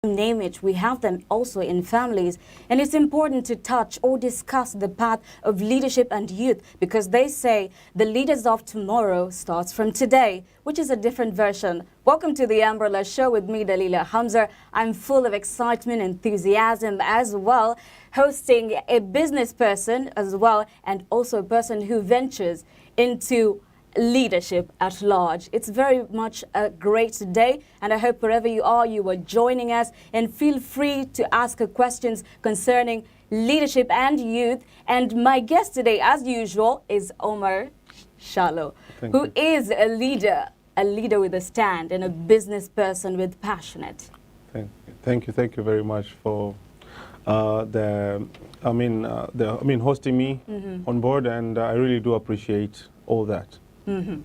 name it, we have them also in families. And it's important to touch or discuss the path of leadership and youth, because they say the leaders of tomorrow starts from today, which is a different version. Welcome to the Umbrella Show with me, Dalila Hamza. I'm full of excitement, enthusiasm as well, hosting a business person as well, and also a person who ventures into leadership at large. It's very much a great day, and I hope wherever you are joining us, and feel free to ask questions concerning leadership and youth. And my guest today, as usual, is Omar Shaa, who is a leader with a stand, and a business person with passionate. Thank you very much for hosting me on board, and I really do appreciate all that.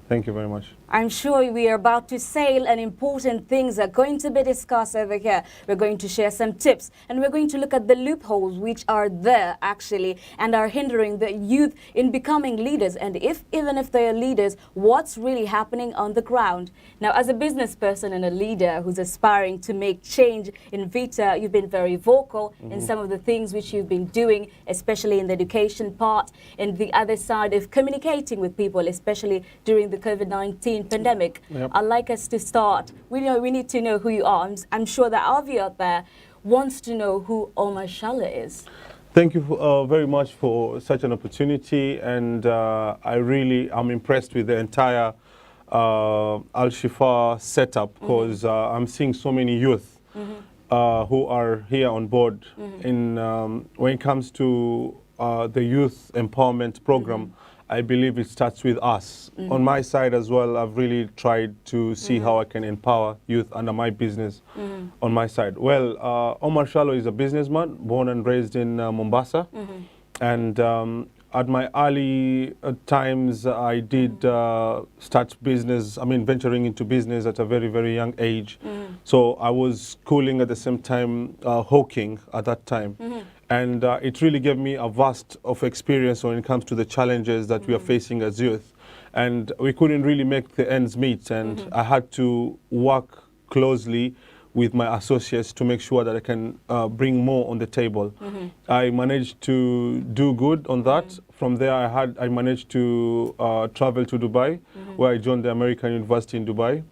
Thank you very much. I'm sure we are about to sail, and important things are going to be discussed over here. We're going to share some tips, and we're going to look at the loopholes which are there actually and are hindering the youth in becoming leaders. And even if they are leaders, what's really happening on the ground? Now, as a business person and a leader who's aspiring to make change in Vita, you've been very vocal in some of the things which you've been doing, especially in the education part, and the other side of communicating with people, especially during the COVID-19 pandemic. Yep. I'd like us to start. We need to know who you are. I'm sure that our viewer out there wants to know who Omar Shaa is. Thank you very much for such an opportunity, and I'm impressed with the entire Al Shifa setup, because I'm seeing so many youth who are here on board in when it comes to the youth empowerment program. I believe it starts with us. On my side as well, I've really tried to see how I can empower youth under my business on my side. Well, Omar Shaa is a businessman, born and raised in Mombasa. And at my early times, I did start business, venturing into business at a very, very young age. So I was schooling at the same time, hawking at that time. And it really gave me a vast of experience when it comes to the challenges that we are facing as youth. And we couldn't really make the ends meet, and I had to work closely with my associates to make sure that I can bring more on the table. I managed to do good on that. From there, I managed to travel to Dubai, where I joined the American University in Dubai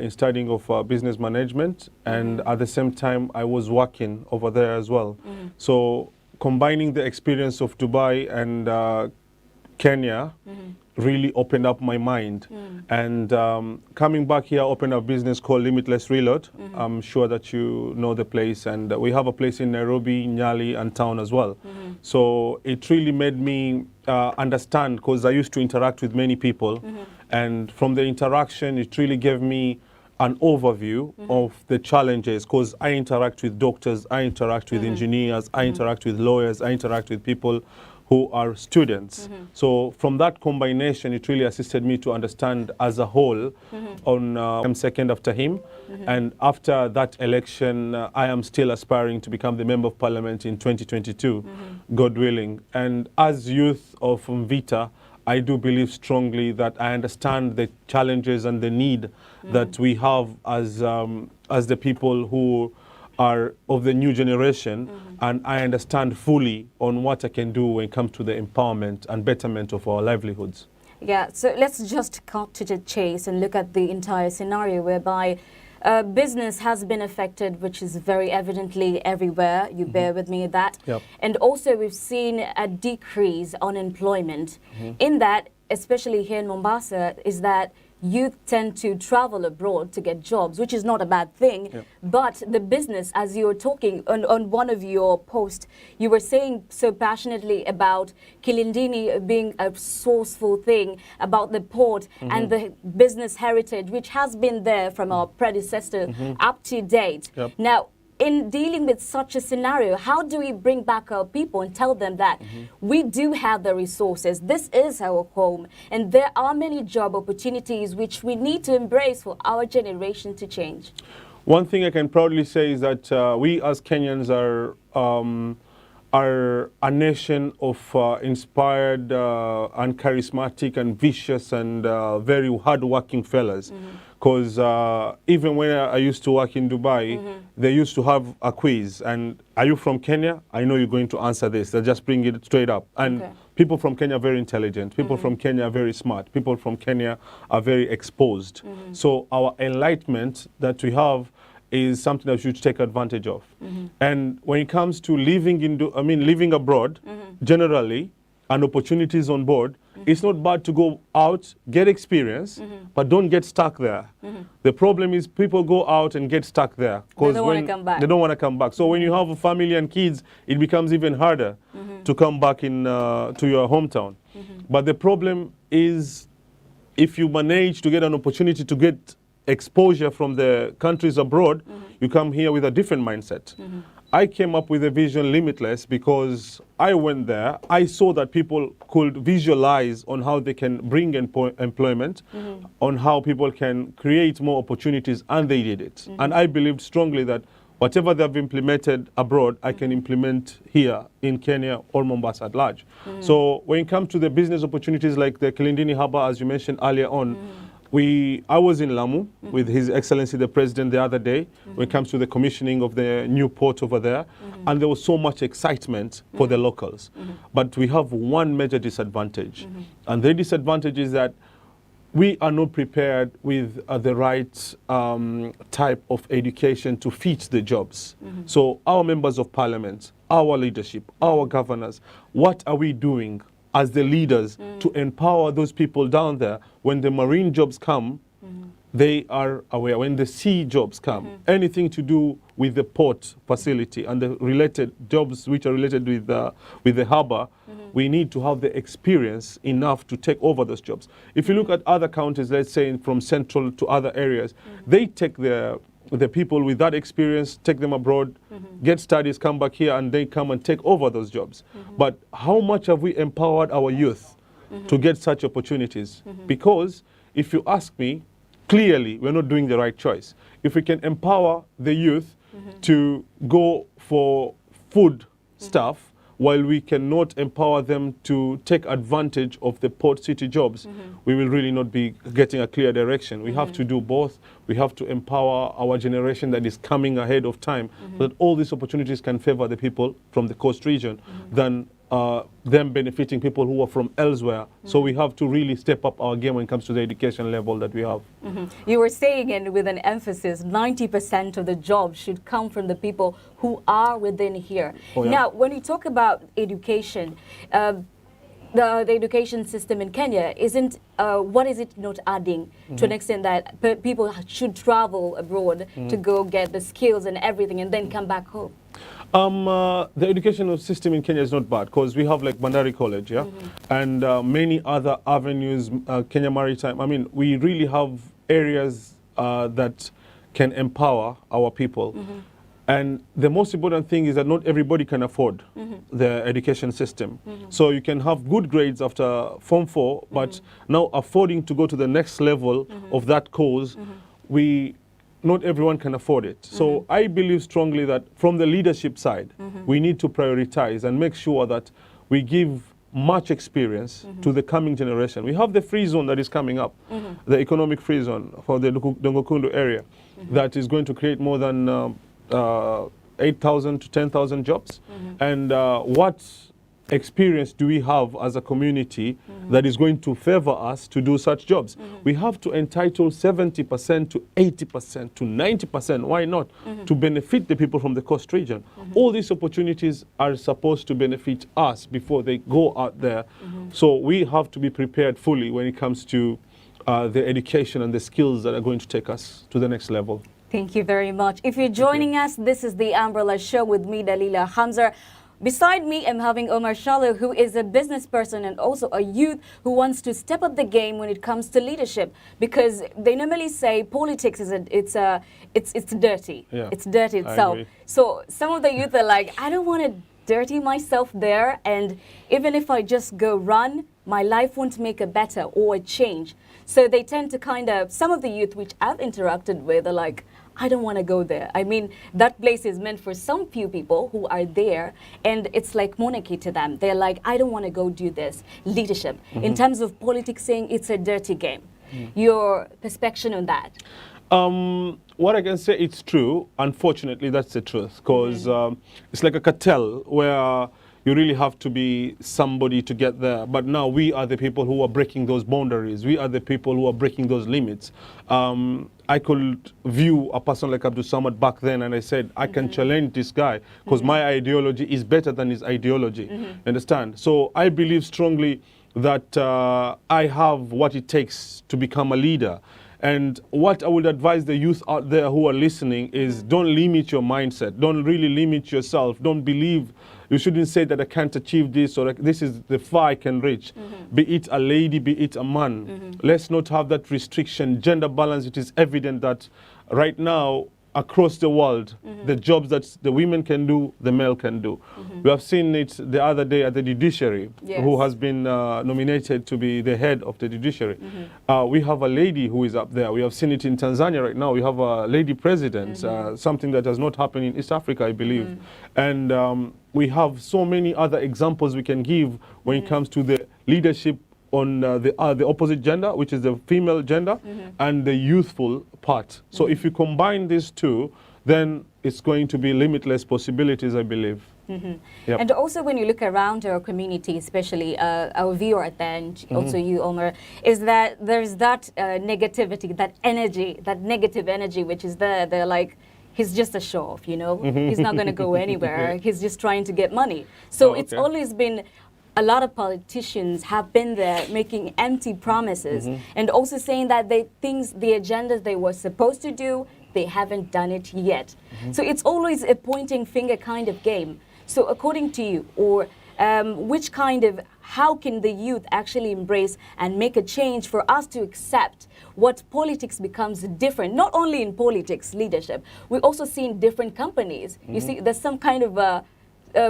in studying of business management. And at the same time, I was working over there as well. So combining the experience of Dubai and Kenya really opened up my mind. And coming back here, I opened a business called Limitless Reload. I'm sure that you know the place, and we have a place in Nairobi, Nyali, and town as well. So it really made me understand, because I used to interact with many people, and from the interaction, it really gave me an overview of the challenges, because I interact with doctors, I interact with engineers, I interact with lawyers, I interact with people who are students. So from that combination, it really assisted me to understand as a whole. I'm second after him. And after that election, I am still aspiring to become the Member of Parliament in 2022, God willing. And as youth of Vita, I do believe strongly that I understand the challenges and the need that we have as the people who are of the new generation, and I understand fully on what I can do when it comes to the empowerment and betterment of our livelihoods. Yeah, so let's just cut to the chase and look at the entire scenario whereby business has been affected, which is very evidently everywhere. You bear with me at that. Yep. And also we've seen a decrease on employment. In that, especially here in Mombasa, is that youth tend to travel abroad to get jobs, which is not a bad thing. Yep. But the business, as you were talking on one of your posts, you were saying so passionately about Kilindini being a sourceful thing, about the port and the business heritage, which has been there from our predecessors up to date. Yep. Now, in dealing with such a scenario, how do we bring back our people and tell them that we do have the resources, this is our home, and there are many job opportunities which we need to embrace for our generation to change? One thing I can proudly say is that we as Kenyans are are a nation of inspired and charismatic and vicious and very hard-working fellas. Because even when I used to work in Dubai, they used to have a quiz. And are you from Kenya? I know you're going to answer this. They'll just bring it straight up. And people from Kenya are very intelligent. People from Kenya are very smart. People from Kenya are very exposed. So our enlightenment that we have is something that we should take advantage of. And when it comes to living abroad, generally, and opportunities on board, it's not bad to go out, get experience, but don't get stuck there. The problem is people go out and get stuck there. They don't want to come back. They don't want to come back. So when you have a family and kids, it becomes even harder to come back in to your hometown. But the problem is if you manage to get an opportunity to get exposure from the countries abroad, you come here with a different mindset. I came up with a vision Limitless because I went there. I saw that people could visualize on how they can bring employment, on how people can create more opportunities, and they did it. And I believed strongly that whatever they've implemented abroad, I can implement here in Kenya or Mombasa at large. So when it comes to the business opportunities like the Kilindini Harbour, as you mentioned earlier on, I was in Lamu with His Excellency the President the other day when it comes to the commissioning of the new port over there, and there was so much excitement for the locals. But we have one major disadvantage, and the disadvantage is that we are not prepared with the right type of education to fit the jobs. So our members of parliament, our leadership, our governors, what are we doing as the leaders to empower those people down there? When the marine jobs come, they are aware. When the sea jobs come, anything to do with the port facility and the related jobs which are related with the harbour, we need to have the experience enough to take over those jobs. If you look at other counties, let's say from central to other areas, they take the people with that experience, take them abroad, get studies, come back here, and they come and take over those jobs. But how much have we empowered our youth to get such opportunities? Because if you ask me, clearly we're not doing the right choice. If we can empower the youth to go for food stuff, while we cannot empower them to take advantage of the port city jobs, we will really not be getting a clear direction. We have to do both. We have to empower our generation that is coming ahead of time, so that all these opportunities can favor the people from the coast region than them benefiting people who are from elsewhere. So we have to really step up our game when it comes to the education level that we have. You were saying, and with an emphasis, 90% of the jobs should come from the people who are within here. Oh, yeah. Now, when we talk about education, the education system in Kenya isn't, what is it not adding to an extent that people should travel abroad to go get the skills and everything and then come back home? The educational system in Kenya is not bad because we have like Bandari College, yeah, and many other avenues, Kenya Maritime. I mean, we really have areas that can empower our people. And the most important thing is that not everybody can afford the education system. So you can have good grades after Form 4, but now affording to go to the next level of that course, not everyone can afford it. So I believe strongly that from the leadership side, we need to prioritize and make sure that we give much experience to the coming generation. We have the free zone that is coming up, the economic free zone for the Dongokundu area, that is going to create more than 8,000 to 10,000 jobs. And what experience do we have as a community that is going to favor us to do such jobs? We have to entitle 70% to 80% to 90%, why not, to benefit the people from the coast region. All these opportunities are supposed to benefit us before they go out there. So we have to be prepared fully when it comes to the education and the skills that are going to take us to the next level. Thank you very much. If you're joining us, this is the Umbrella Show with me, Dalila Hamza. Beside me, I'm having Omar Shaa, who is a business person and also a youth who wants to step up the game when it comes to leadership, because they normally say politics is it's dirty. Yeah, it's dirty itself. So some of the youth are like, I don't want to dirty myself there, and even if I just go run, my life won't make a better or a change. So they tend to kind of, some of the youth which I've interacted with are like, I don't want to go there. I mean, that place is meant for some few people who are there, and it's like monarchy to them. They're like, I don't want to go do this. Leadership. In terms of politics, saying it's a dirty game. Your perspective on that? What I can say, it's true. Unfortunately, that's the truth, because it's like a cartel where you really have to be somebody to get there. But now we are the people who are breaking those boundaries. We are the people who are breaking those limits. I could view a person like Abdul Samad back then, and I said, I can challenge this guy because my ideology is better than his ideology. Understand? So I believe strongly that I have what it takes to become a leader. And what I would advise the youth out there who are listening is, don't limit your mindset. Don't really limit yourself. Don't believe, you shouldn't say that I can't achieve this, or this is the far I can reach. Be it a lady, be it a man. Let's not have that restriction. Gender balance, it is evident that right now, across the world, the jobs that the women can do, the male can do. We have seen it the other day at the judiciary, who has been nominated to be the head of the judiciary. We have a lady who is up there. We have seen it in Tanzania right now. We have a lady president, something that has not happened in East Africa, I believe. And we have so many other examples we can give when it comes to the leadership on the opposite gender, which is the female gender, and the youthful part. So if you combine these two, then it's going to be limitless possibilities, I believe. Yep. And also when you look around our community, especially our viewer then, also you, Omar, is that there's that negativity, that energy, that negative energy, which is there. They're like, he's just a show-off, you know? He's not going to go anywhere. He's just trying to get money. So it's always been, a lot of politicians have been there making empty promises and also saying that the agendas they were supposed to do, they haven't done it yet. So it's always a pointing finger kind of game. So according to you, or how can the youth actually embrace and make a change for us to accept what politics becomes different, not only in politics, leadership, we also see in different companies. You see, there's some kind of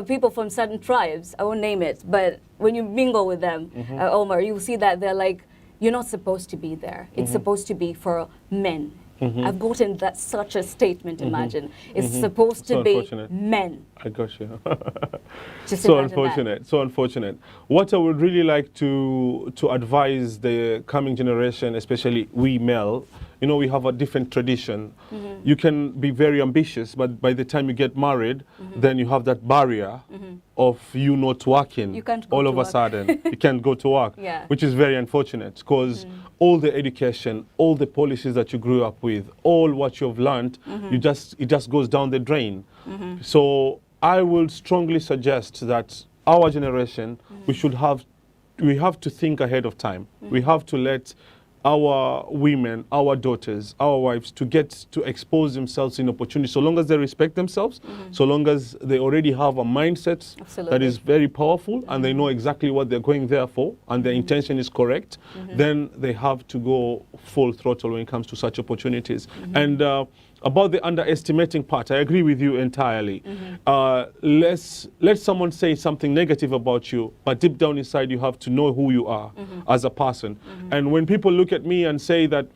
people from certain tribes, I won't name it, but when you mingle with them, Omar, you see that they're like, you're not supposed to be there. It's supposed to be for men. I've gotten that such a statement, imagine. It's supposed to be men. I got you. Just so unfortunate, so unfortunate. What I would really like to advise the coming generation, especially we male, you know, we have a different tradition. You can be very ambitious, but by the time you get married, then you have that barrier of you not working. You can't go all to of a work. sudden. You can't go to work, which is very unfortunate, because all the education, all the policies that you grew up with, all what you've learned, it just goes down the drain. So I would strongly suggest that our generation, we have to think ahead of time. We have to let our women, our daughters, our wives to get to expose themselves in opportunity, so long as they respect themselves, so long as they already have a mindset that is very powerful and they know exactly what they're going there for and their intention is correct, then they have to go full throttle when it comes to such opportunities. And about the underestimating part, I agree with you entirely. Let someone say something negative about you, but deep down inside you have to know who you are as a person. And when people look at me and say that,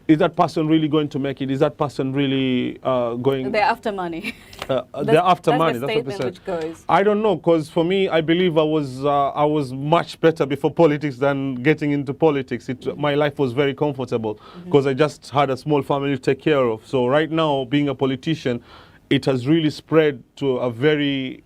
is that person really going to make it? Is that person really going... They're after money. They're after money. That's what which goes. I don't know, because for me, I believe I was much better before politics than getting into politics. My life was very comfortable because I just had a small family to take care of. So right now, being a politician, it has really spread to a very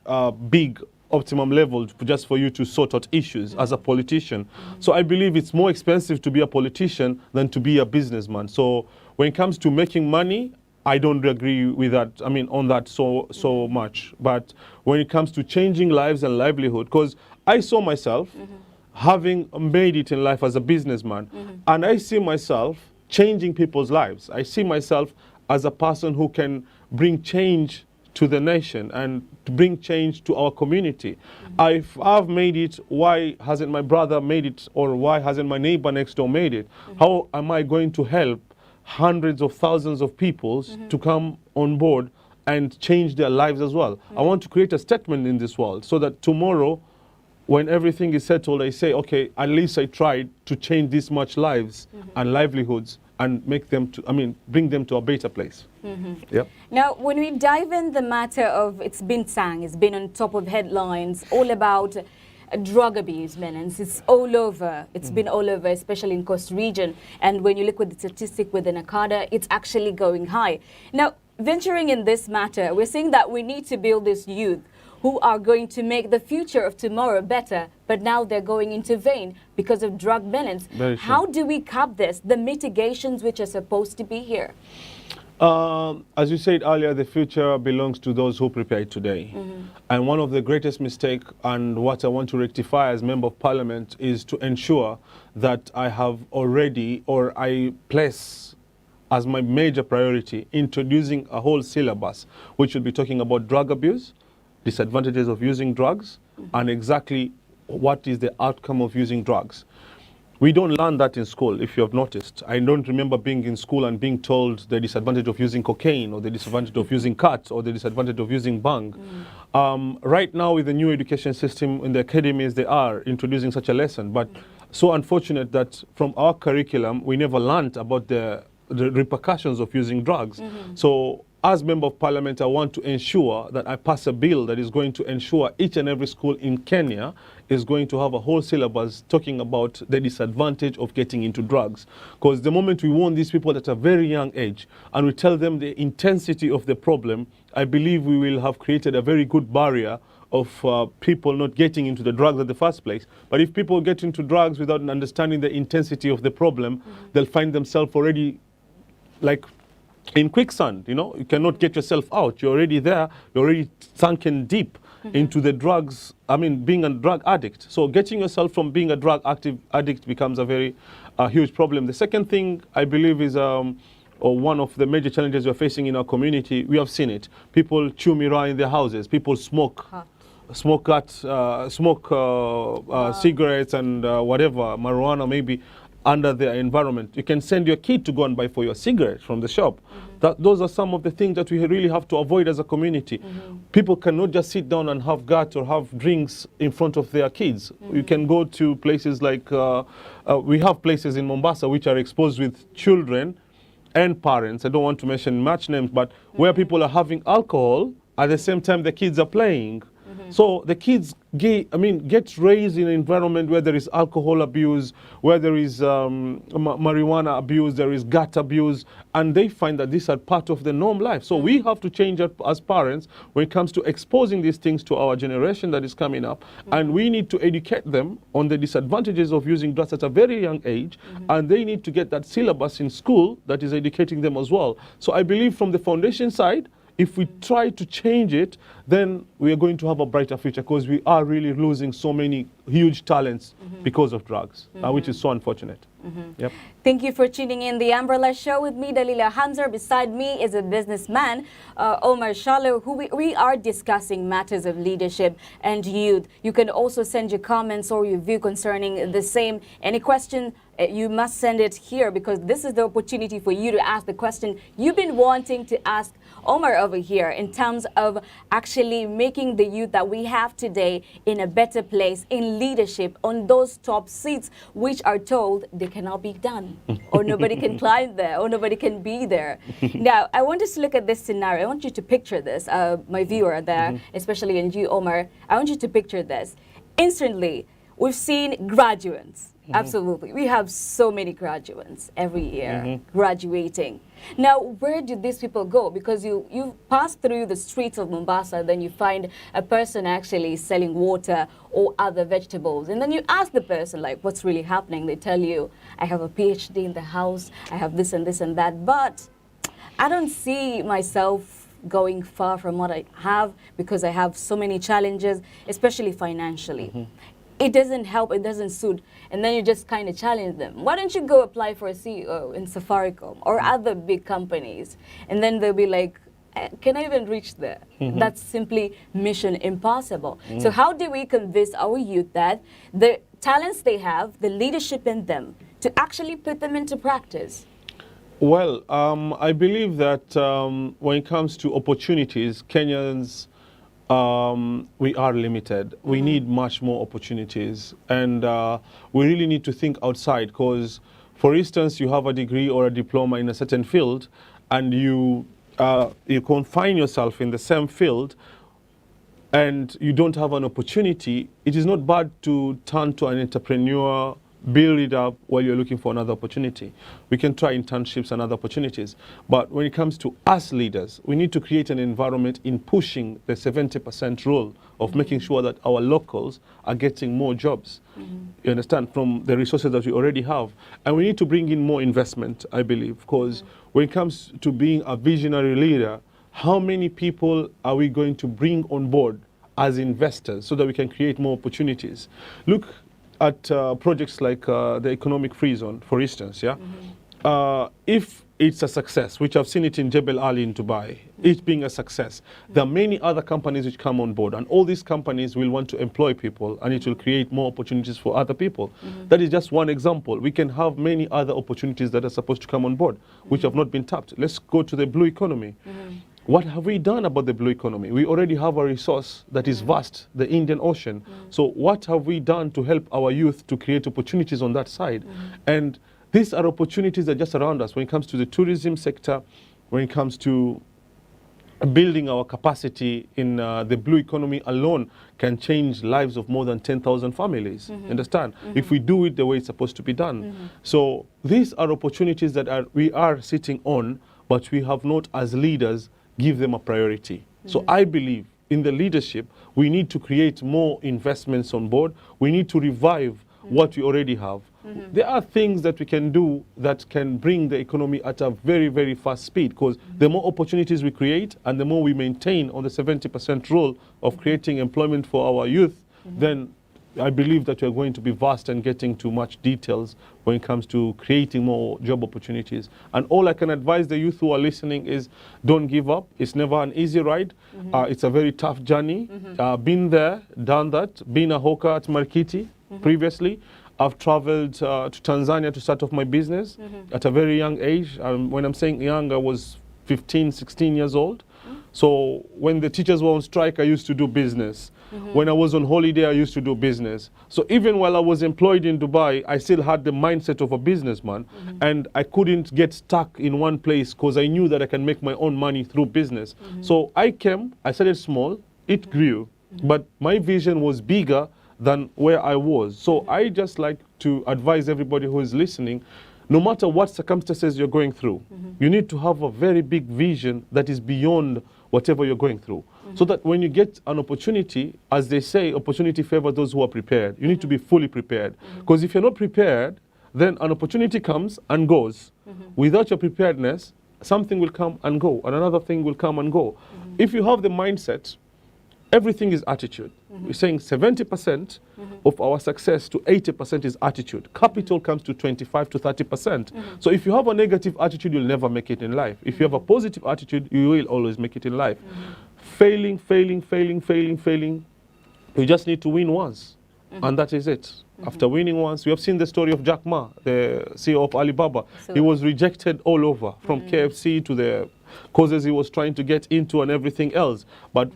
big optimum level just for you to sort out issues as a politician. So I believe it's more expensive to be a politician than to be a businessman. So when it comes to making money, I don't agree with that, I mean, on that so much. But when it comes to changing lives and livelihood, because I saw myself having made it in life as a businessman, and I see myself changing people's lives. I see myself as a person who can bring change to the nation and to bring change to our community. If I've made it, why hasn't my brother made it, or why hasn't my neighbor next door made it? How am I going to help hundreds of thousands of people to come on board and change their lives as well? I want to create a statement in this world so that tomorrow, when everything is settled, I say, okay, at least I tried to change this much lives and livelihoods and make them to, bring them to a better place. Yep. Now, when we dive in the matter of, it's been on top of headlines, all about drug abuse, Melons. It's all over. It's been all over, especially in Coast Region. And when you look with the statistic with the Nakada, it's actually going high. Now, venturing in this matter, we're saying that we need to build this youth who are going to make the future of tomorrow better, but now they're going into vain because of drug melons. How do we cap this, the mitigations which are supposed to be here? As you said earlier, the future belongs to those who prepare it today. And one of the greatest mistakes, and what I want to rectify as Member of Parliament, is to ensure that I have already, or I place as my major priority, introducing a whole syllabus, which will be talking about drug abuse, disadvantages of using drugs, and exactly what is the outcome of using drugs. We don't learn that in school, if you have noticed. I don't remember being in school and being told the disadvantage of using cocaine, or the disadvantage of using cut, or the disadvantage of using bang. Right now, with the new education system in the academies, they are introducing such a lesson. But so unfortunate that from our curriculum, we never learned about the repercussions of using drugs. So as Member of Parliament, I want to ensure that I pass a bill that is going to ensure each and every school in Kenya is going to have a whole syllabus talking about the disadvantage of getting into drugs. Because the moment we warn these people at a very young age and we tell them the intensity of the problem, I believe we will have created a very good barrier of people not getting into the drugs in the first place. But if people get into drugs without understanding the intensity of the problem, they'll find themselves already like in quicksand. You cannot get yourself out. You're already there. You're already sunken deep into the drugs. Being a drug addict. So getting yourself from being a drug addict becomes a very huge problem. The second thing I believe is or one of the major challenges we're facing in our community. We have seen it. People chew miraa in their houses. People smoke cigarettes and whatever, marijuana maybe, under their environment. You can send your kid to go and buy for your cigarettes from the shop. Those are some of the things that we really have to avoid as a community. People cannot just sit down and have gut or have drinks in front of their kids. You can go to places like, we have places in Mombasa which are exposed with children and parents. I don't want to mention much names, but where people are having alcohol at the same time the kids are playing. So the kids get raised in an environment where there is alcohol abuse, where there is marijuana abuse, there is gut abuse, and they find that these are part of the norm life. So we have to change as parents when it comes to exposing these things to our generation that is coming up, and we need to educate them on the disadvantages of using drugs at a very young age, and they need to get that syllabus in school that is educating them as well. So I believe from the foundation side, if we try to change it, then we are going to have a brighter future, because we are really losing so many huge talents because of drugs, which is so unfortunate. Yep. Thank you for tuning in the Umbrella Show with me, Dalila Hamza. Beside me is a businessman, Omar Shaa, who we are discussing matters of leadership and youth. You can also send your comments or your view concerning the same. Any question, you must send it here, because this is the opportunity for you to ask the question you've been wanting to ask Omar over here, in terms of actually making the youth that we have today in a better place, in leadership, on those top seats, which are told they cannot be done, or nobody can climb there, or nobody can be there. Now, I want us to look at this scenario. I want you to picture this, my viewer there, especially and you, Omar. I want you to picture this. Instantly, we've seen graduates. Absolutely. We have so many graduates every year graduating. Now, where do these people go? Because you pass through the streets of Mombasa, then you find a person actually selling water or other vegetables. And then you ask the person, like, what's really happening? They tell you, I have a PhD in the house, I have this and this and that, but I don't see myself going far from what I have, because I have so many challenges, especially financially. It doesn't help, it doesn't suit. And then you just kind of challenge them. Why don't you go apply for a CEO in Safaricom or other big companies? And then they'll be like, can I even reach there? That's simply mission impossible. So how do we convince our youth that the talents they have, the leadership in them, to actually put them into practice? Well, I believe that when it comes to opportunities, Kenyans, we are limited. We need much more opportunities, and we really need to think outside, because For instance, you have a degree or a diploma in a certain field, and you confine yourself in the same field, and you don't have an opportunity. It is not bad to turn to an entrepreneur, build it up while you're looking for another opportunity. We can try internships and other opportunities. But when it comes to us leaders, we need to create an environment in pushing the 70% rule of making sure that our locals are getting more jobs. You understand, from the resources that we already have. And we need to bring in more investment, I believe, because when it comes to being a visionary leader, how many people are we going to bring on board as investors so that we can create more opportunities? Look at projects like the economic free zone, for instance, yeah? If it's a success, which I've seen it in Jebel Ali in Dubai, it being a success, there are many other companies which come on board, and all these companies will want to employ people, and it will create more opportunities for other people. That is just one example. We can have many other opportunities that are supposed to come on board, which have not been tapped. Let's go to the blue economy. What have we done about the blue economy? We already have a resource that is vast, the Indian Ocean. So what have we done to help our youth to create opportunities on that side? And these are opportunities that are just around us when it comes to the tourism sector, when it comes to building our capacity in the blue economy alone can change lives of more than 10,000 families. Understand? If we do it the way it's supposed to be done. So these are opportunities that we are sitting on, but we have not, as leaders, give them a priority. So I believe in the leadership, we need to create more investments on board. We need to revive what we already have. There are things that we can do that can bring the economy at a very, very fast speed, because the more opportunities we create and the more we maintain on the 70% rule of creating employment for our youth, then I believe that we're going to be vast and getting to much details when it comes to creating more job opportunities. And all I can advise the youth who are listening is don't give up. It's never an easy ride. It's a very tough journey. Been there, done that, been a hawker at Markiti previously. I've traveled to Tanzania to start off my business at a very young age. When I'm saying young, I was 15, 16 years old. So when the teachers were on strike, I used to do business. When I was on holiday, I used to do business. So even while I was employed in Dubai, I still had the mindset of a businessman. And I couldn't get stuck in one place because I knew that I can make my own money through business. So I started small, it grew. But my vision was bigger than where I was. So I just like to advise everybody who is listening, no matter what circumstances you're going through, you need to have a very big vision that is beyond whatever you're going through. So that when you get an opportunity, as they say, opportunity favors those who are prepared. You need to be fully prepared. Because if you're not prepared, then an opportunity comes and goes. Without your preparedness, something will come and go, and another thing will come and go. If you have the mindset, everything is attitude. We're saying 70% of our success to 80% is attitude. Capital comes to 25 to 30%. So if you have a negative attitude, you'll never make it in life. If you have a positive attitude, you will always make it in life. Failing. You just need to win once. And that is it. After winning once, we have seen the story of Jack Ma, the CEO of Alibaba. He was rejected all over, from KFC to the causes he was trying to get into and everything else. But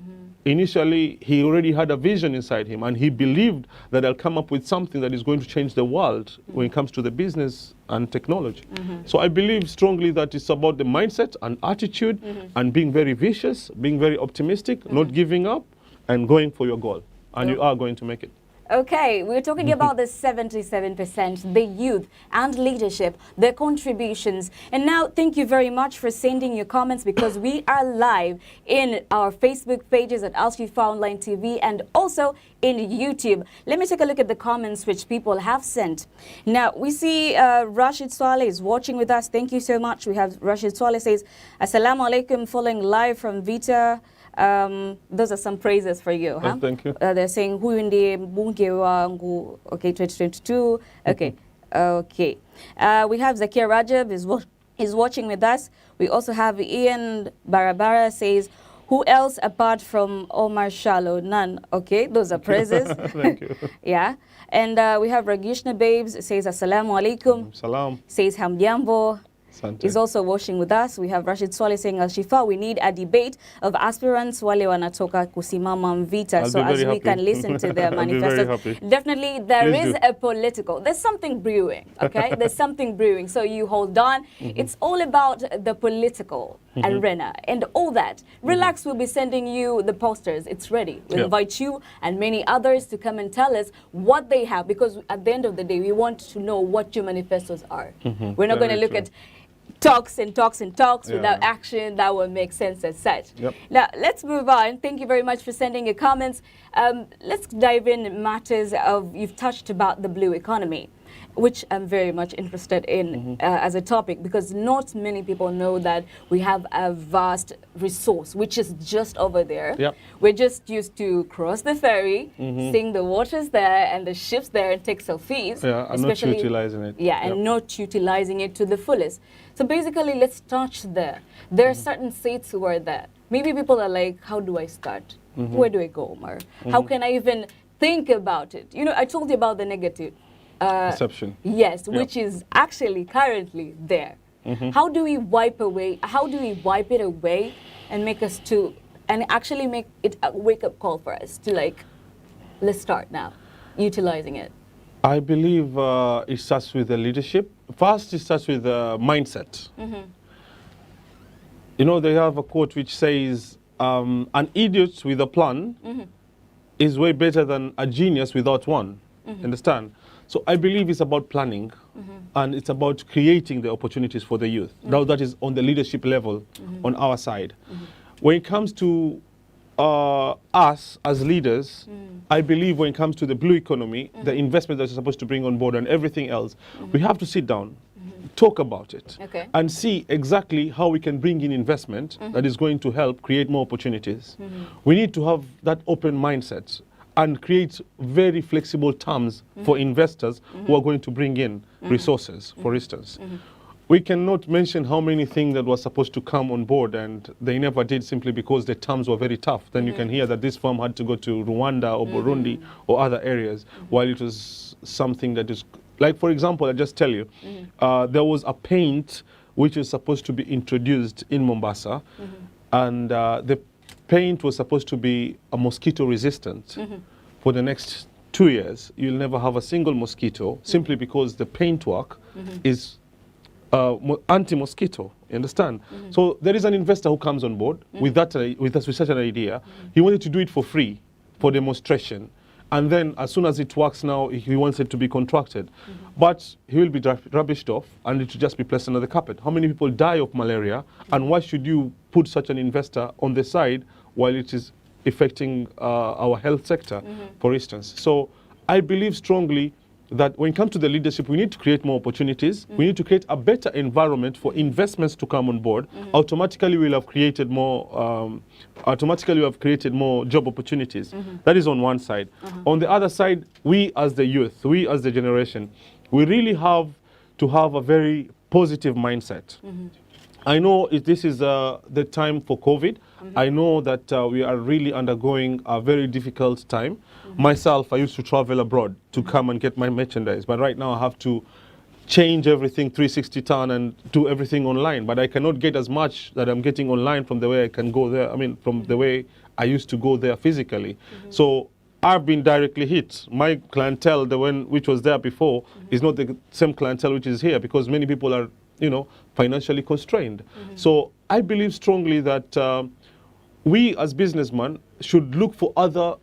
initially, he already had a vision inside him, and he believed that I'll come up with something that is going to change the world when it comes to the business and technology. So I believe strongly that it's about the mindset and attitude and being very vicious, being very optimistic, not giving up, and going for your goal. And you are going to make it. Okay, we're talking about the 77%, the youth and leadership, their contributions. And now, thank you very much for sending your comments, because we are live in our Facebook pages at Al-Shifa Online TV and also in YouTube. Let me take a look at the comments which people have sent. Now, we see Rashid Saleh is watching with us. Thank you so much. We have Rashid Saleh says, Assalamu alaikum, following live from Vita. Those are some praises for you, huh? Thank you. They're saying huyu mbunge wangu, okay, 2022. Okay, okay. We have Zakia Rajab is watching with us. We also have Ian Barabara says, who else apart from Omar Shaa? None. Okay, those are praises. Thank you. Yeah. And we have Ragishna Babes says, Assalamu alaikum. Salam. Says Hamjambo. is also watching with us. We have Rashid Swale saying, Al-Shifa, we need a debate of aspirants wale wanatoka kusimama Mvita. So as we can listen to their manifestos. Definitely there is a political, there's something brewing, okay? There's something brewing. So you hold on. It's all about the political arena and all that. Relax, we'll be sending you the posters. It's ready. We'll invite you and many others to come and tell us what they have, because at the end of the day, we want to know what your manifestos are. We're not going to look at talks and talks and talks without action. That will make sense as such. Now, let's move on. Thank you very much for sending your comments. Let's dive in matters of, you've touched about the blue economy, which I'm very much interested in as a topic, because not many people know that we have a vast resource which is just over there. We're just used to cross the ferry, seeing the waters there and the ships there and take selfies. And not utilizing it. And not utilizing it to the fullest. So basically, let's touch there. There are certain states who are there. Maybe people are like, how do I start? Where do I go, Omar? How can I even think about it? You know, I told you about the negative perception. Yes, which is actually currently there. How do we wipe it away and make us to, and actually make it a wake-up call for us to like, let's start now, utilizing it? I believe it starts with the leadership. First, it starts with the mindset. You know, they have a quote which says, an idiot with a plan is way better than a genius without one. Understand? So I believe it's about planning, and it's about creating the opportunities for the youth. Now that is on the leadership level on our side. When it comes to us as leaders, I believe when it comes to the blue economy, the investment that we're supposed to bring on board and everything else, we have to sit down, talk about it, and see exactly how we can bring in investment that is going to help create more opportunities. We need to have that open mindset and create very flexible terms for investors who are going to bring in resources, for instance. We cannot mention how many things that were supposed to come on board and they never did, simply because the terms were very tough. Then you can hear that this firm had to go to Rwanda or Burundi or other areas, while it was something that is, like for example, I just tell you, there was a paint which is supposed to be introduced in Mombasa, and the paint was supposed to be a mosquito resistant. For the next 2 years, you'll never have a single mosquito, simply because the paintwork is anti-mosquito. You understand? So there is an investor who comes on board with such an idea. He wanted to do it for free, for demonstration. And then as soon as it works now, he wants it to be contracted. But he will be rubbished off and it will just be placed under the carpet. How many people die of malaria? And why should you put such an investor on the side while it is affecting our health sector, for instance? So I believe strongly that when it comes to the leadership, we need to create more opportunities. We need to create a better environment for investments to come on board. Automatically, we'll have created more. Automatically, we have created more job opportunities. That is on one side. On the other side, we as the youth, we as the generation, we really have to have a very positive mindset. I know this is the time for COVID. I know that we are really undergoing a very difficult time. Myself, I used to travel abroad to come and get my merchandise, but right now I have to change everything 360 turn and do everything online. But I cannot get as much that I'm getting online from the way I can go there. I mean, from the way I used to go there physically. So I've been directly hit. My clientele, the one which was there before, is not the same clientele which is here, because many people are, you know, financially constrained. So I believe strongly that we as businessmen should look for other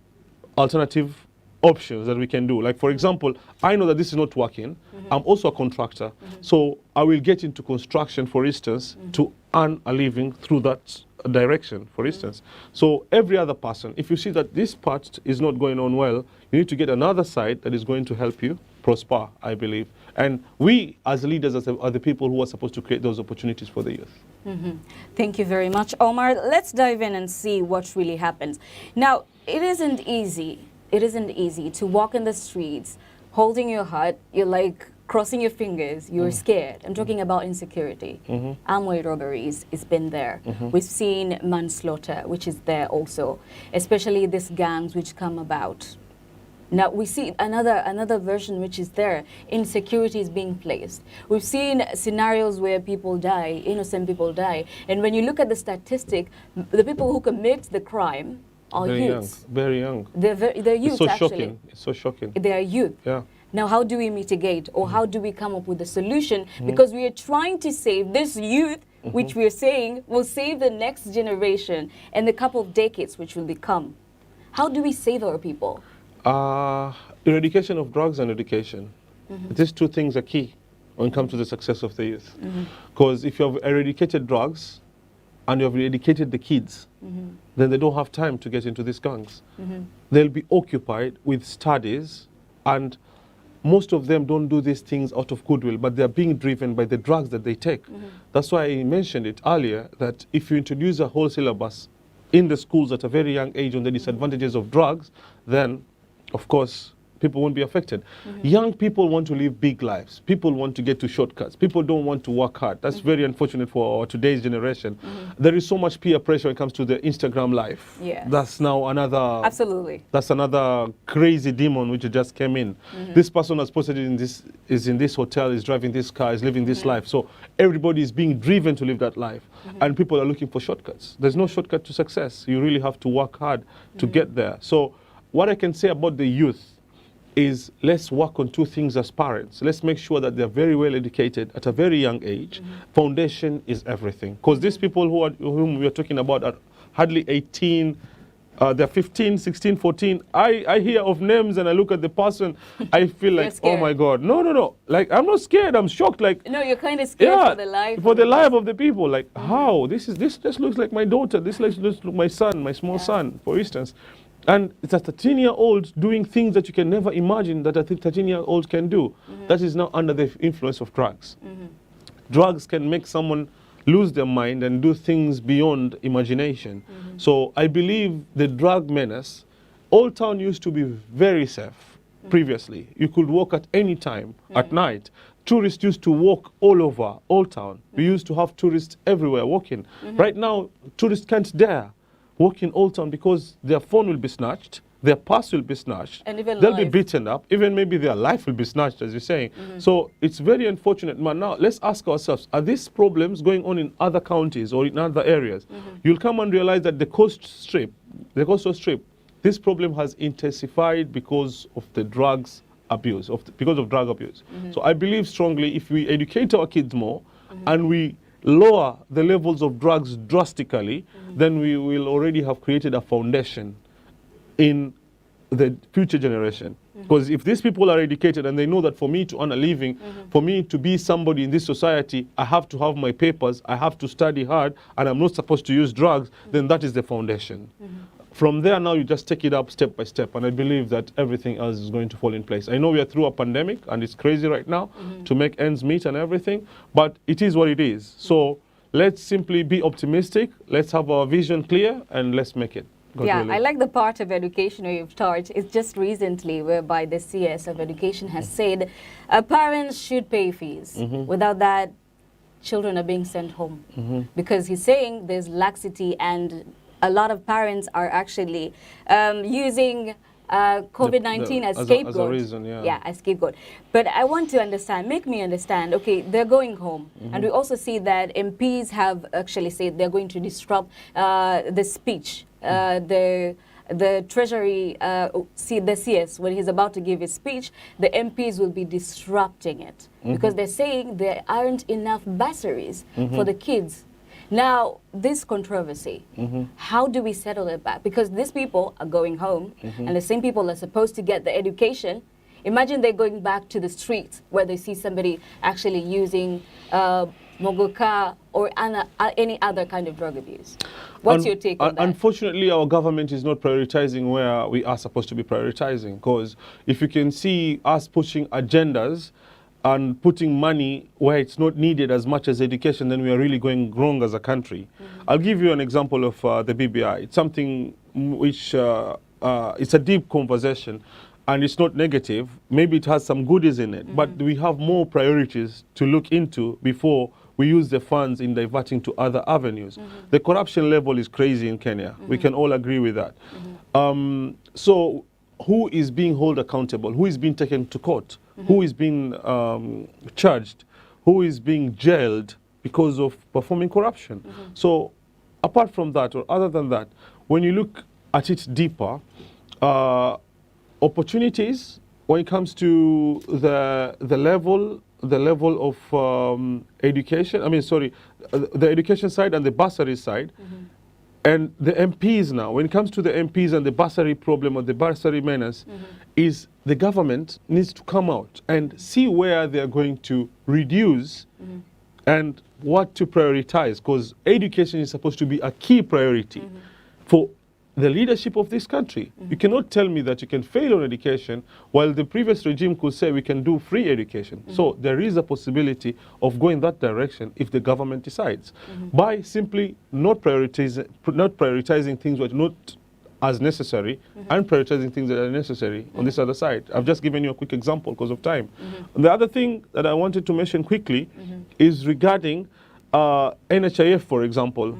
alternative options that we can do. Like, for example, I know that this is not working. I'm also a contractor. So I will get into construction, for instance, to earn a living through that direction, for instance. So every other person, if you see that this part is not going on well, you need to get another side that is going to help you prosper, I believe. And we as leaders are the people who are supposed to create those opportunities for the youth. Thank you very much, Omar. Let's dive in and see what really happens. Now, it isn't easy. It isn't easy to walk in the streets holding your heart. You're like crossing your fingers. You're scared. I'm talking about insecurity. Armed robberies, it's been there. We've seen manslaughter, which is there also, especially these gangs which come about. Now we see another version which is there. Insecurity is being placed. We've seen scenarios where people die, innocent people die, and when you look at the statistic, the people who commit the crime are Very youths. young, very young. They're youth, It's so actually. shocking. It's so shocking. They are youth. Yeah. Now, how do we mitigate, or how do we come up with a solution? Because we are trying to save this youth, which we are saying will save the next generation and the couple of decades which will become. How do we save our people? Eradication of drugs and education. These two things are key when it comes to the success of the youth. Because if you have eradicated drugs and you have eradicated the kids, then they don't have time to get into these gangs. They'll be occupied with studies, and most of them don't do these things out of goodwill, but they're being driven by the drugs that they take. That's why I mentioned it earlier, that if you introduce a whole syllabus in the schools at a very young age on the disadvantages of drugs, then, of course, people won't be affected. Young people want to live big lives. People want to get to shortcuts. People don't want to work hard. That's very unfortunate for our today's generation. There is so much peer pressure when it comes to the Instagram life. Yes. That's now another... Absolutely. That's another crazy demon which just came in. This person has posted is in this hotel, is driving this car, is living this life. So everybody is being driven to live that life. And people are looking for shortcuts. There's no shortcut to success. You really have to work hard to get there. So what I can say about the youth is, let's work on two things as parents. Let's make sure that they're very well educated at a very young age. Foundation is everything. Because these people whom we are talking about are hardly 18, they're 15, 16, 14. I hear of names and I look at the person, I feel like, oh my God. No. Like, I'm not scared, I'm shocked. Like, No, you're kind of scared for the life. For the life of the people. Like, how? This just looks like my daughter. This looks like my son, my small son, for instance. And it's a 13-year-old doing things that you can never imagine that a 13-year-old can do. That is now under the influence of drugs. Drugs can make someone lose their mind and do things beyond imagination. So I believe the drug menace, Old Town used to be very safe previously. You could walk at any time, at night. Tourists used to walk all over Old Town. We used to have tourists everywhere walking. Right now, tourists can't dare walk in Old Town because their phone will be snatched, their purse will be snatched, and even they'll be beaten up, even maybe their life will be snatched, as you're saying. So it's very unfortunate. But now let's ask ourselves, are these problems going on in other counties or in other areas? You'll come and realize that the coastal strip, this problem has intensified because of the drugs abuse, because of drug abuse. So I believe strongly if we educate our kids more and we lower the levels of drugs drastically, then we will already have created a foundation in the future generation. Because if these people are educated and they know that for me to earn a living, for me to be somebody in this society, I have to have my papers, I have to study hard, and I'm not supposed to use drugs, then that is the foundation. From there now you just take it up step by step, and I believe that everything else is going to fall in place. I know we are through a pandemic and it's crazy right now to make ends meet and everything, but it is what it is. So let's simply be optimistic, let's have our vision clear, and let's make it. God willing. I like the part of education where you've taught. It's just recently whereby the CS of education has said parents should pay fees. Without that, children are being sent home. Because he's saying there's laxity, and a lot of parents are actually using COVID-19 as scapegoat. As a reason, as scapegoat. But I want to understand, make me understand, okay, they're going home. And we also see that MPs have actually said they're going to disrupt the speech. The Treasury, the CS, when he's about to give his speech, the MPs will be disrupting it. Because they're saying there aren't enough bursaries for the kids. Now, this controversy, how do we settle it back? Because these people are going home, and the same people are supposed to get the education. Imagine they're going back to the streets where they see somebody actually using mogoka or any other kind of drug abuse. What's your take on that? Unfortunately, our government is not prioritizing where we are supposed to be prioritizing. Because if you can see us pushing agendas and putting money where it's not needed as much as education, then we are really going wrong as a country. I'll give you an example of the BBI. It's something which, it's a deep conversation, and it's not negative. Maybe it has some goodies in it, but we have more priorities to look into before we use the funds in diverting to other avenues. The corruption level is crazy in Kenya. We can all agree with that. So who is being held accountable, who is being taken to court, who is being charged, who is being jailed because of performing corruption. So apart from that, or other than that, when you look at it deeper, opportunities when it comes to the level of education, the education side and the bursary side, and the MPs now, when it comes to the MPs and the bursary problem or the bursary menace, is the government needs to come out and see where they are going to reduce and what to prioritize, because education is supposed to be a key priority for the leadership of this country. You cannot tell me that you can fail on education while the previous regime could say we can do free education. So there is a possibility of going that direction if the government decides, by simply not prioritizing things which are not as necessary and prioritizing things that are necessary on this other side. I've just given you a quick example because of time. And the other thing that I wanted to mention quickly is regarding NHIF, for example.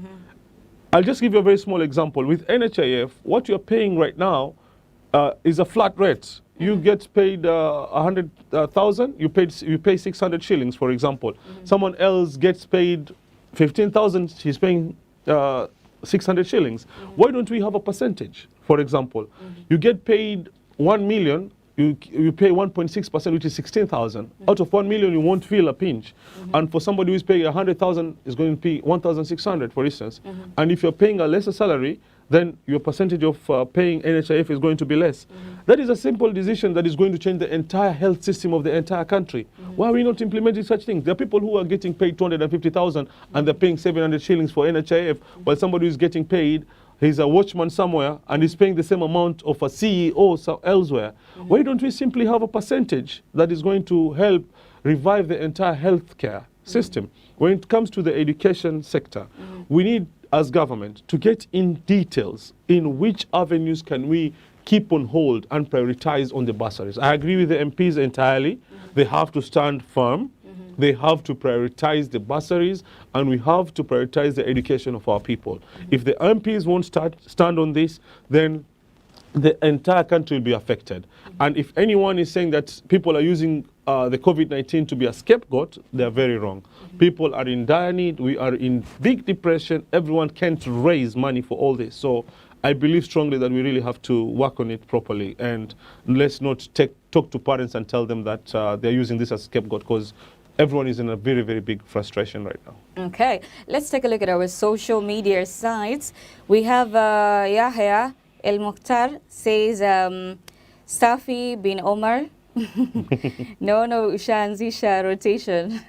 I'll just give you a very small example. With NHIF, what you're paying right now is a flat rate. You get paid 100,000, you pay 600 shillings, for example. Someone else gets paid 15,000, he's paying 600 shillings. Why don't we have a percentage, for example? You get paid 1 million, you pay 1.6%, which is 16,000. Out of 1 million, you won't feel a pinch. And for somebody who's paying 100,000, is going to pay 1,600, for instance. And if you're paying a lesser salary, then your percentage of paying NHIF is going to be less. That is a simple decision that is going to change the entire health system of the entire country. Why are we not implementing such things? There are people who are getting paid 250,000 and they're paying 700 shillings for NHIF, while somebody who's getting paid, he's a watchman somewhere and he's paying the same amount of a CEO elsewhere. Why don't we simply have a percentage that is going to help revive the entire healthcare system? When it comes to the education sector, we need, as government, to get in details in which avenues can we keep on hold and prioritize on the bursaries. I agree with the MPs entirely. They have to stand firm. They have to prioritize the bursaries, and we have to prioritize the education of our people. If the MPs won't stand on this, then the entire country will be affected. And if anyone is saying that people are using the COVID-19 to be a scapegoat, they are very wrong. People are in dire need. We are in big depression. Everyone can't raise money for all this. So I believe strongly that we really have to work on it properly, and let's not talk to parents and tell them that they're using this as scapegoat, because everyone is in a very, very big frustration right now. Okay, let's take a look at our social media sites. We have Yahya El Mukhtar says, Safi bin Omar. no, ushaanzisha rotation.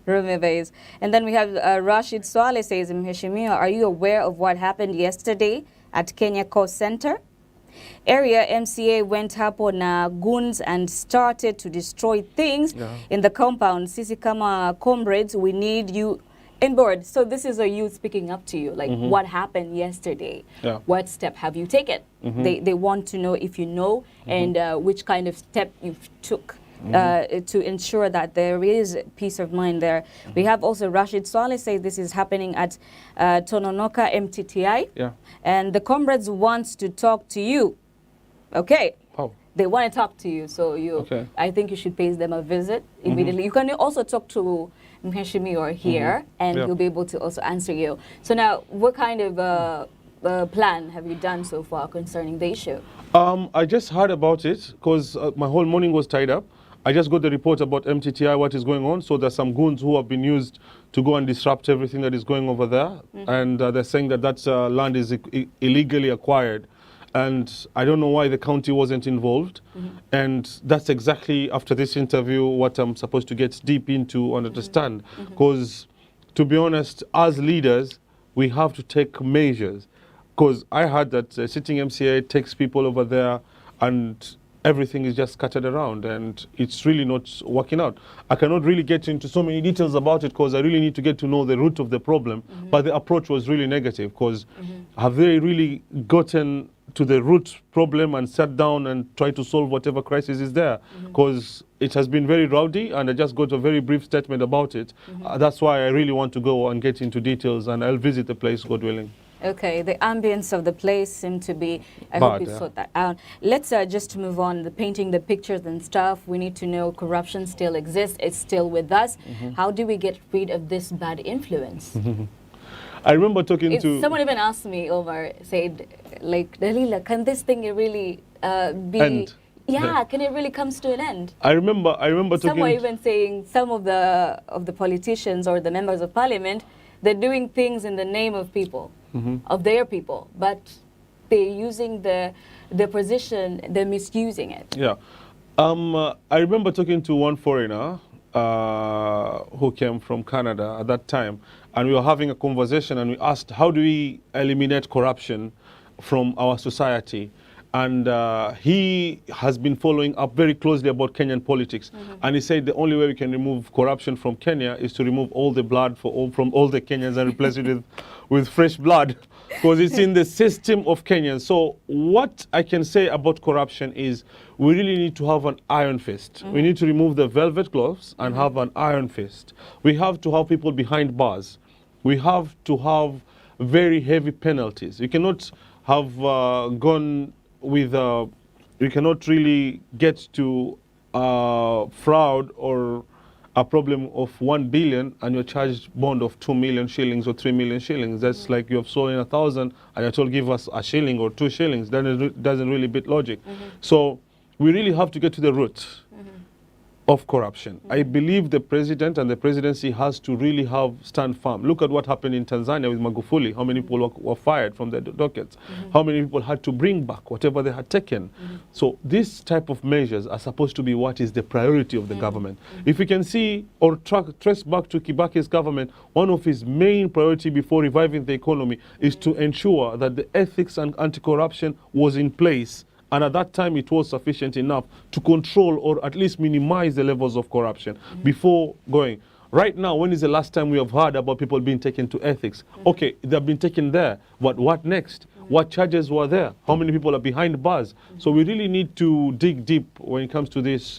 Rumebays. And then we have Rashid Swale says, Mheshimiwa, are you aware of what happened yesterday at Kenya Coast Center? Area MCA went up on goons and started to destroy things in the compound. Sisi kama comrades, we need you in board. So this is a youth speaking up to you, like what happened yesterday? What step have you taken? They want to know if you know and which kind of step you took to ensure that there is peace of mind there. We have also Rashid Swale say this is happening at Tononoka MTTI. And the comrades wants to talk to you. Okay. Oh. They want to talk to you, so I think you should pay them a visit immediately. You can also talk to Mheshimiwa here, and he'll be able to also answer you. So now, what kind of plan have you done so far concerning the issue? I just heard about it because my whole morning was tied up. I just got the report about MTTI, what is going on. So there's some goons who have been used to go and disrupt everything that is going over there. And they're saying that that land is illegally acquired. And I don't know why the county wasn't involved. And that's exactly, after this interview, what I'm supposed to get deep into and understand. Because, to be honest, as leaders, we have to take measures. Because I heard that sitting MCA takes people over there and everything is just scattered around, and it's really not working out. I cannot really get into so many details about it because I really need to get to know the root of the problem. But the approach was really negative, because have they really gotten to the root problem and sat down and tried to solve whatever crisis is there? Because it has been very rowdy, and I just got a very brief statement about it. That's why I really want to go and get into details, and I'll visit the place, God willing. Okay, the ambience of the place seemed to be, I Bad, hope you yeah. sort that out. Let's just move on, the painting the pictures and stuff. We need to know corruption still exists, it's still with us. How do we get rid of this bad influence? I remember talking to... Someone even asked me, Omar, said, like, Dalila, can this thing really be... End. Yeah, can it really comes to an end? I remember Some were talking... even saying some of the politicians or the members of parliament, they're doing things in the name of people, of their people, but they're using the position, they're misusing it. Yeah. I remember talking to one foreigner who came from Canada at that time, and we were having a conversation, and we asked, how do we eliminate corruption from our society? And he has been following up very closely about Kenyan politics. And he said the only way we can remove corruption from Kenya is to remove all the blood from all the Kenyans and replace it with fresh blood, because it's in the system of Kenyans. So what I can say about corruption is we really need to have an iron fist. We need to remove the velvet gloves and have an iron fist. We have to have people behind bars. We have to have very heavy penalties. We cannot have gone with we cannot really get to fraud or a problem of 1 billion and you're charged bond of 2 million shillings or 3 million shillings. That's like you have stolen 1,000 and you're told give us a shilling or 2 shillings. That doesn't really beat logic. So we really have to get to the root of corruption. I believe the president and the presidency has to really stand firm. Look at what happened in Tanzania with Magufuli. How many people were fired from the dockets? How many people had to bring back whatever they had taken? So this type of measures are supposed to be what is the priority of the government. If we can see or trace back to Kibaki's government, one of his main priority before reviving the economy is to ensure that the ethics and anti-corruption was in place. And at that time, it was sufficient enough to control or at least minimize the levels of corruption before going. Right now, when is the last time we have heard about people being taken to ethics? Okay, they've been taken there, but what next? What charges were there? How many people are behind bars? So we really need to dig deep when it comes to this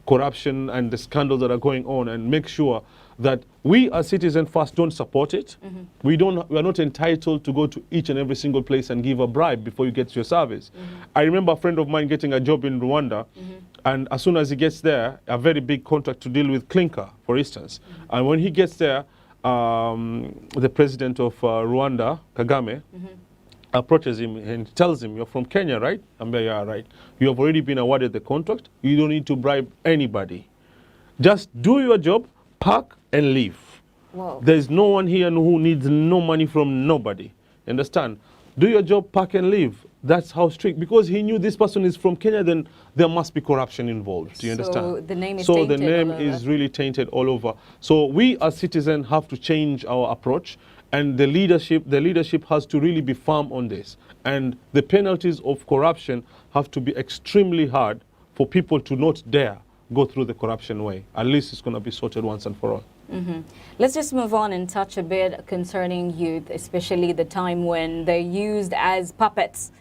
corruption and the scandals that are going on and make sure that we as citizens first don't support it. We are not entitled to go to each and every single place and give a bribe before you get your service. I remember a friend of mine getting a job in Rwanda, and as soon as he gets there, a very big contract to deal with clinker, for instance. And when he gets there, the president of Rwanda, Kagame, approaches him and tells him, you're from Kenya, right? I'm like, yeah, right. You have already been awarded the contract. You don't need to bribe anybody. Just do your job, pack and leave. Wow. There's no one here who needs no money from nobody. Understand? Do your job, pack and leave. That's how strict. Because he knew this person is from Kenya, then there must be corruption involved. Do you understand? So the name is so tainted the name all over. is really tainted all over. So we as citizens have to change our approach, and the leadership has to really be firm on this. And the penalties of corruption have to be extremely hard for people to not dare go through the corruption way. At least it's going to be sorted once and for all. Let's just move on and touch a bit concerning youth, especially the time when they're used as puppets.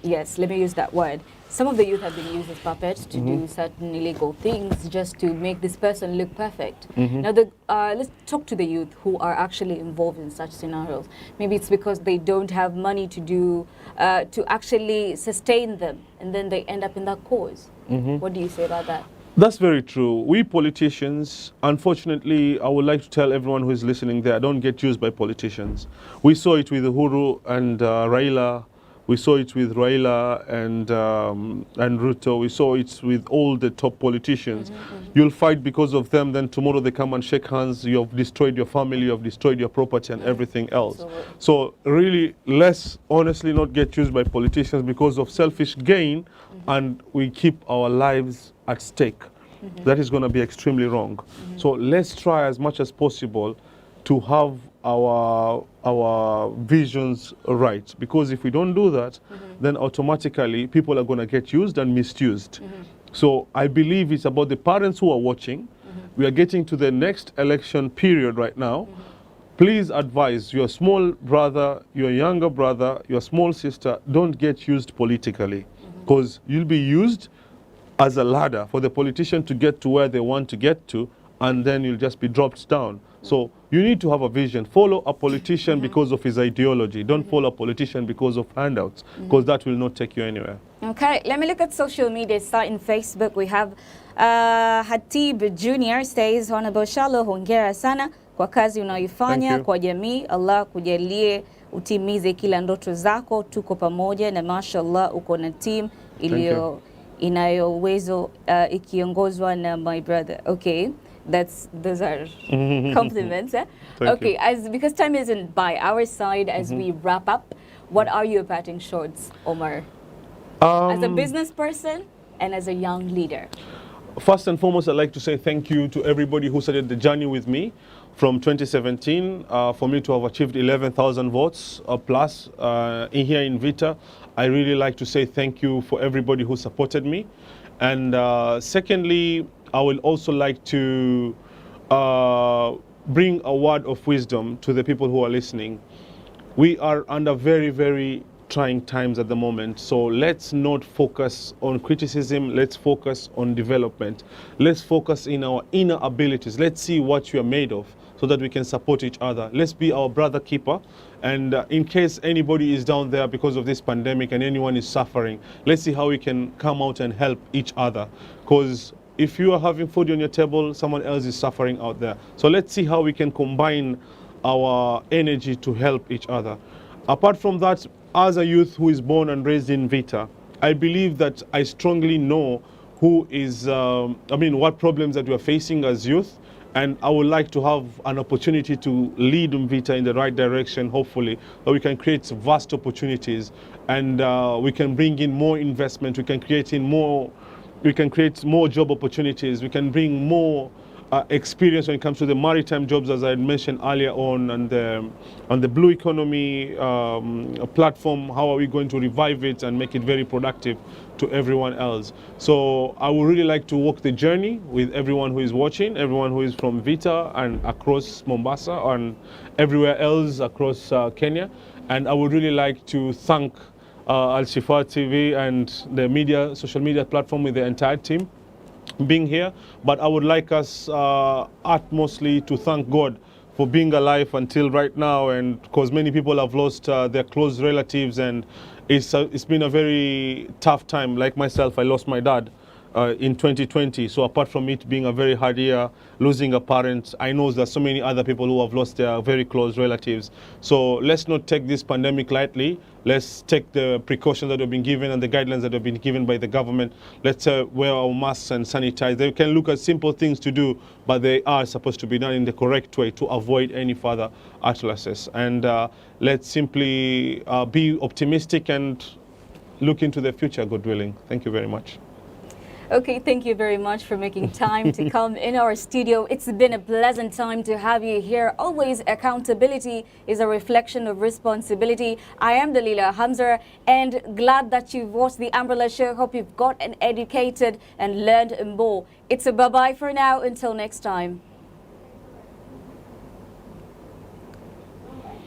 Yes, let me use that word. Some of the youth have been used as puppets to do certain illegal things just to make this person look perfect. Now, let's talk to the youth who are actually involved in such scenarios. Maybe it's because they don't have money to do, to actually sustain them, and then they end up in that cause. What do you say about that? That's very true. We politicians, unfortunately, I would like to tell everyone who is listening there, don't get used by politicians. We saw it with Uhuru and Raila. We saw it with Raila and Ruto. We saw it with all the top politicians. You'll fight because of them, then tomorrow they come and shake hands. You have destroyed your family, you have destroyed your property and everything else. So really, let's honestly not get used by politicians because of selfish gain, and we keep our lives at stake. That is going to be extremely wrong. So let's try as much as possible to have our visions right, because if we don't do that, then automatically people are going to get used and misused. So I believe it's about the parents who are watching. We are getting to the next election period right now. Please advise your small brother, your younger brother, your small sister, don't get used politically, because you'll be used as a ladder for the politician to get to where they want to get to, and then you'll just be dropped down. So you need to have a vision. Follow a politician because of his ideology. Don't follow a politician because of handouts, because that will not take you anywhere. Okay, let me look at social media. Starting Facebook, we have Hatib Junior says, Honorable Shalo, hongera sana kwa kazi unayoifanya kwa jamii. Allah kujalie utimize kila ndoto zako. Tuko pamoja na mashallah uko na team inayo uwezo ikiongozwa na my brother. Okay, those are compliments. Okay, because time isn't by our side as we wrap up, what are your parting shots, Omar? As a business person and as a young leader? First and foremost, I'd like to say thank you to everybody who started the journey with me from 2017 for me to have achieved 11,000 votes plus here in Vita. I really like to say thank you for everybody who supported me. And secondly, I will also like to bring a word of wisdom to the people who are listening. We are under very, very trying times at the moment. So let's not focus on criticism. Let's focus on development. Let's focus in our inner abilities. Let's see what we are made of so that we can support each other. Let's be our brother keeper. And in case anybody is down there because of this pandemic and anyone is suffering, let's see how we can come out and help each other. Because if you are having food on your table, someone else is suffering out there. So let's see how we can combine our energy to help each other. Apart from that, as a youth who is born and raised in Vita, I believe that I strongly know who is, what problems that we are facing as youth, and I would like to have an opportunity to lead Vita in the right direction, hopefully, that we can create vast opportunities and we can bring in more investment, we can create more job opportunities, we can bring more experience when it comes to the maritime jobs, as I had mentioned earlier on the blue economy platform. How are we going to revive it and make it very productive to everyone else? So I would really like to walk the journey with everyone who is watching, everyone who is from Vita and across Mombasa and everywhere else across Kenya. And I would really like to thank Al Shifa TV and the social media platform with the entire team being here, but I would like us utmostly to thank God for being alive until right now, and because many people have lost their close relatives, and it's been a very tough time. Like myself, I lost my dad in 2020, so apart from it being a very hard year, losing a parent, I know there's so many other people who have lost their very close relatives. So let's not take this pandemic lightly. Let's take the precautions that have been given and the guidelines that have been given by the government. Let's wear our masks and sanitize. They can look at simple things to do, but they are supposed to be done in the correct way to avoid any further atlases. And let's simply be optimistic and look into the future, God willing. Thank you very much. Okay, thank you very much for making time to come in our studio. It's been a pleasant time to have you here. Always, accountability is a reflection of responsibility. I am Dalila Hamza, and glad that you've watched the Umbrella Show. Hope you've got educated and learned more. It's a bye-bye for now. Until next time.